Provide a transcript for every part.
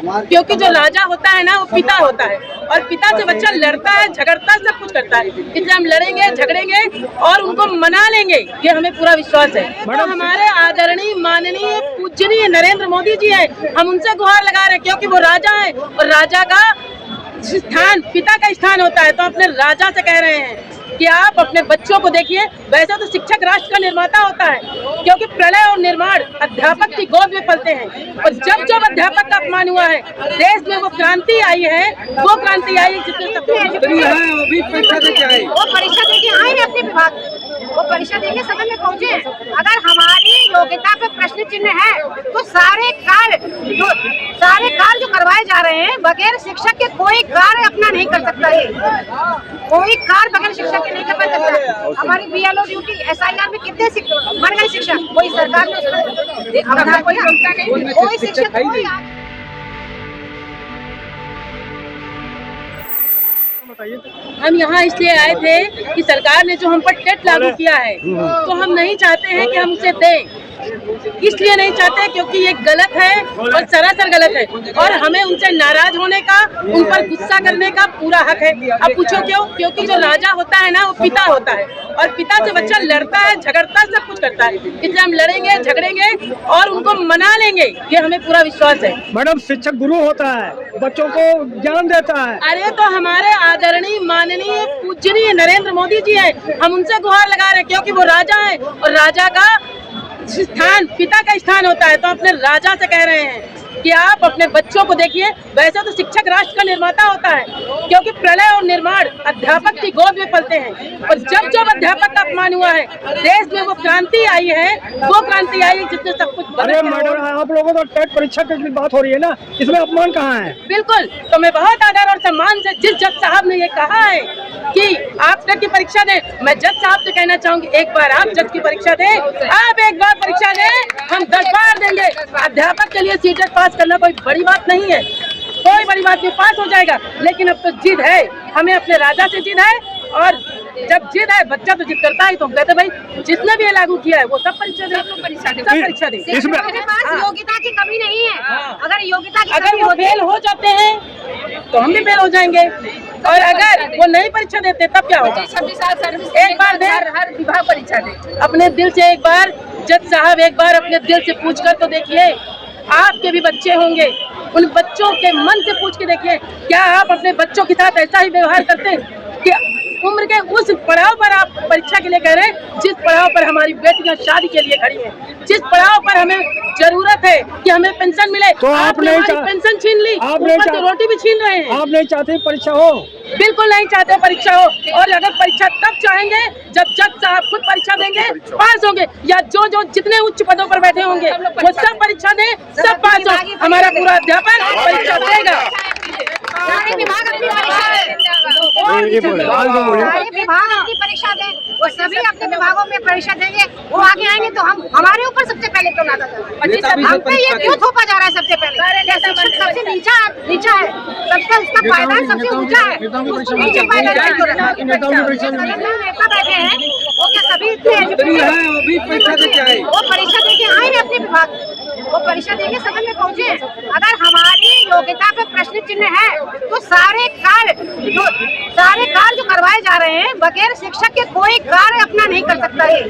क्योंकि जो राजा होता है ना वो पिता होता है, और पिता से बच्चा लड़ता है, झगड़ता है, सब कुछ करता है। इसलिए हम लड़ेंगे, झगड़ेंगे और उनको मना लेंगे, ये हमें पूरा विश्वास है। तो हमारे आदरणीय, माननीय, पूजनीय नरेंद्र मोदी जी है, हम उनसे गुहार लगा रहे हैं, क्योंकि वो राजा है और राजा का स्थान पिता का स्थान होता है। तो अपने राजा से कह रहे हैं कि आप अपने बच्चों को देखिए। वैसे तो शिक्षक राष्ट्र का निर्माता होता है, क्योंकि प्रलय और निर्माण अध्यापक की गोद में पलते हैं। और जब जब अध्यापक का अपमान हुआ है, देश में वो क्रांति आई है, वो क्रांति आई है जिसमें सब परीक्षा देके आए, वो परीक्षा देके आए हैं अपने विभाग, वो परीक्षा देके समय में पहुँचे। अगर हमारी योग्यता पे प्रश्न चिन्ह है तो सारे कार्य जो करवाए जा रहे हैं बगैर शिक्षक के कोई कार्य अपना नहीं कर सकता है, कोई कार्य बगैर शिक्षक के नहीं कर सकता। हमारी BLO ड्यूटी SIR में कितने बन गए शिक्षक, कोई सरकार ने कोई शिक्षक हम यहाँ इसलिए आए थे कि सरकार ने जो हम पर टेट लागू किया है, तो हम नहीं चाहते हैं कि हम उसे दें। इसलिए नहीं चाहते क्योंकि ये गलत है और सरासर गलत है, और हमें उनसे नाराज होने का, उन पर गुस्सा करने का पूरा हक है। अब पूछो क्यों? क्योंकि जो राजा होता है ना वो पिता होता है, और पिता से बच्चा लड़ता है, झगड़ता है, सब कुछ करता है। इसलिए हम लड़ेंगे, झगड़ेंगे और उनको मना लेंगे, ये हमें पूरा विश्वास है। मैडम, शिक्षक गुरु होता है, बच्चों को ज्ञान देता है। अरे तो हमारे आदरणीय, माननीय, पूजनीय नरेंद्र मोदी जी है, हम उनसे गुहार लगा रहे हैं, क्योंकि वो राजा है और राजा का स्थान पिता का स्थान होता है। तो अपने राजा से कह रहे हैं कि आप अपने बच्चों को देखिए। वैसे तो शिक्षक राष्ट्र का निर्माता होता है, क्योंकि प्रलय और निर्माण अध्यापक की गोद में पलते हैं। और जब जब अध्यापक का अपमान हुआ है, देश में वो क्रांति आई है, वो क्रांति आई है जिसने सब कुछ बदल दिया। मैडम, आप लोगों का टेट परीक्षा की बात हो रही है ना, इसमें अपमान कहाँ है? बिल्कुल, तो मैं बहुत आदर और सम्मान से जिस जज साहब ने ये कहा है कि आप टेट की परीक्षा दें, मैं जज साहब से कहना चाहूंगी, एक बार आप जज की परीक्षा दें, आप एक बार परीक्षा दें, हम 10 बार देंगे। अध्यापक के लिए सीटेट पास करना कोई बड़ी बात नहीं है, कोई बड़ी बात नहीं, पास हो जाएगा। लेकिन अब तो जिद है, हमें अपने राजा से जिद है, और जब जिद है, बच्चा तो जिद करता है, तो हम कहते भाई जिसने भी ये लागू किया है वो सब परीक्षा दे, सब परीक्षा दे। मेरे पास योग्यता की कमी नहीं है, अगर योग्यता की अगर वो फेल हो जाते हैं तो हम भी फेल हो जाएंगे, और अगर वो नहीं परीक्षा देते तब क्या होगा? एक बार दे, हर विभाग परीक्षा दे। अपने दिल से एक बार जज साहब, एक बार अपने दिल से पूछ कर तो देखिए, आपके भी बच्चे होंगे, उन बच्चों के मन से पूछ के देखिए, क्या आप अपने बच्चों के साथ ऐसा ही व्यवहार करते हैं कि उम्र के उस पड़ाव पर आप परीक्षा के लिए कह रहे हैं, जिस पड़ाव पर हमारी बेटियां शादी के लिए खड़ी हैं, जिस पड़ाव पर हमें जरूरत है कि हमें पेंशन मिले, तो आपने पेंशन छीन ली, ऊपर से रोटी भी छीन रहे हैं। आप नहीं चाहते परीक्षा हो? बिल्कुल नहीं चाहते परीक्षा हो, और अगर परीक्षा तब चाहेंगे जब जज साहब खुद परीक्षा देंगे, पास होंगे, या जो जितने उच्च पदों पर बैठे होंगे वो सब परीक्षा दें, सब पास हो, हमारा पूरा अध्यापन परीक्षा देगा। सारे विभाग अपनी परीक्षा दें, सारे विभाग अपनी परीक्षा दें, वो सभी अपने विभागों में परीक्षा देंगे। वो आगे आएंगे तो हम हमारे ऊपर सबसे पहले क्यों नाता जाएगा? हम पे ये क्यों थोपा जा रहा है सबसे पहले? शिक्षक सबसे नीचा है, सबसे उसका पायदान सबसे ऊंचा है, उसको नीचे पायदान क्यों रखा? नेता बैठे हैं, वो क्या सभी वो परीक्षा देके आए हैं अपने विभाग, वो परीक्षा देके समय में पहुँचे। अगर हमारी योग्यता पे प्रश्न चिन्ह है तो सारे कार्य जो करवाए जा रहे हैं बगैर शिक्षक के कोई कार्य अपना नहीं कर सकता है,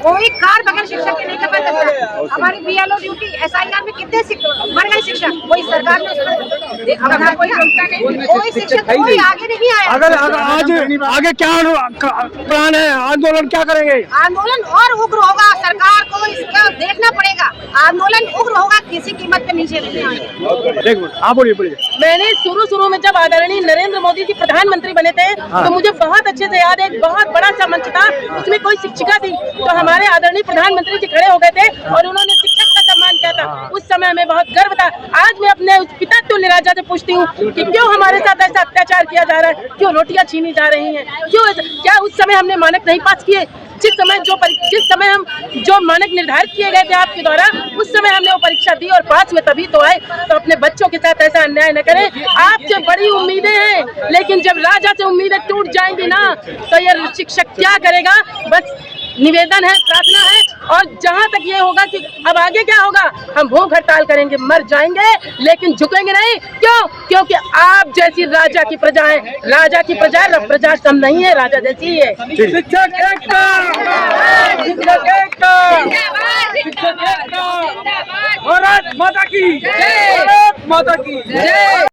कोई कार्य बगैर शिक्षक के नहीं कर सकता। हमारी BLO ड्यूटी SIR में कितने बन गए शिक्षक, कोई सरकार ने कोई शिक्षक कोई आगे नहीं आया। अगर आज आगे क्या प्लान है? आंदोलन क्या करेंगे? आंदोलन और उग्र होगा, सरकार को इसका देखना पड़ेगा, आंदोलन उग्र होगा, किसी कीमत पे नीचे नहीं आएगा। आप बोलिए। मैंने शुरू में जब आदरणीय नरेंद्र मोदी जी प्रधानमंत्री बने थे, तो मुझे बहुत अच्छे से याद है, एक बहुत बड़ा सा मंच था, उसमें कोई शिक्षिका थी, तो हमारे आदरणीय प्रधानमंत्री जी खड़े हो गए थे और उन्होंने शिक्षक का सम्मान किया था। उस समय हमें बहुत गर्व था। आज मैं अपने पिता तुल्य राजा से पूछती हूँ कि क्यों हमारे साथ ऐसा अत्याचार किया जा रहा है, क्यों रोटियां छीनी जा रही हैं, क्यों? क्या उस समय हमने मानक नहीं पास किए? जिस समय हम जो मानक निर्धारित किए गए थे आपके द्वारा, उस समय हमने वो परीक्षा दी और पास हुए, तभी तो आए। तो अपने बच्चों के साथ ऐसा अन्याय न करें। आपसे बड़ी उम्मीदें हैं, लेकिन जब राजा से उम्मीदें टूट जाएंगी ना, तो ये शिक्षक क्या करेगा? बस निवेदन है, प्रार्थना है। और जहाँ तक ये होगा कि अब आगे क्या होगा, हम भूख हड़ताल करेंगे, मर जाएंगे, लेकिन झुकेंगे नहीं। क्यों? क्योंकि आप जैसी राजा की प्रजा है, राजा की प्रजा, प्रजा कम नहीं है, राजा जैसी ही है। शिक्षक एकता, शिक्षक एकता, शिक्षक एकता, भारत माता की जय, भारत माता की जय।